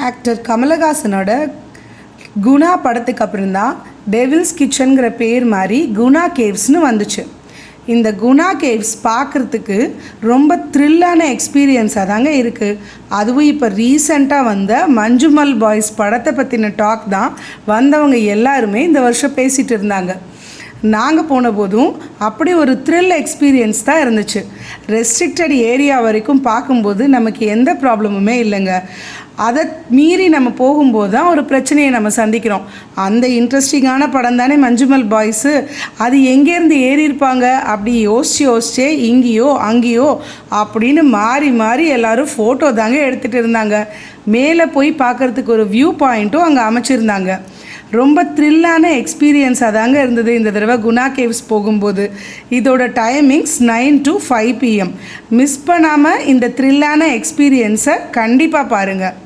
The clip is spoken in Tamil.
ஆக்டர் கமலஹாசனோட குணா படத்துக்கு அப்புறம் தான் டெவில்ஸ் கிச்சனுங்கிற பேர் மாதிரி குணா கேவ்ஸ்னு வந்துச்சு. இந்த குணா கேவ்ஸ் பார்க்குறதுக்கு ரொம்ப த்ரில்லான எக்ஸ்பீரியன்ஸாக தாங்க இருக்குது. அதுவும் இப்போ ரீசெண்டாக வந்த மஞ்சுமல் பாய்ஸ் படத்தை பற்றின டாக் தான் வந்தவங்க எல்லாருமே இந்த வருஷம் பேசிகிட்டு இருந்தாங்க. நாங்கள் போன போதும் அப்படி ஒரு த்ரில் எக்ஸ்பீரியன்ஸ் தான் இருந்துச்சு. ரெஸ்ட்ரிக்டட் ஏரியா வரைக்கும் பார்க்கும்போது நமக்கு எந்த ப்ராப்ளமுமே இல்லைங்க. அதை மீறி நம்ம போகும்போது தான் ஒரு பிரச்சனையை நம்ம சந்திக்கிறோம். அந்த இன்ட்ரெஸ்டிங்கான படம் தானே மஞ்சுமல் பாய்ஸு. அது எங்கேருந்து ஏறியிருப்பாங்க அப்படி யோசிச்சே இங்கேயோ அங்கேயோ அப்படின்னு மாறி மாறி எல்லோரும் ஃபோட்டோ தாங்க எடுத்துகிட்டு இருந்தாங்க. மேலே போய் பார்க்குறதுக்கு ஒரு வியூ பாயிண்ட்டும் அங்கே அமைச்சிருந்தாங்க. ரொம்ப த்ரில்லான எக்ஸ்பீரியன்ஸாக தாங்க இருந்தது இந்த தடவை குணா கேவ்ஸ் போகும்போது. இதோட டைமிங்ஸ் 9 to 5 PM. மிஸ் பண்ணாமல் இந்த த்ரில்லான எக்ஸ்பீரியன்ஸை கண்டிப்பாக பாருங்கள்.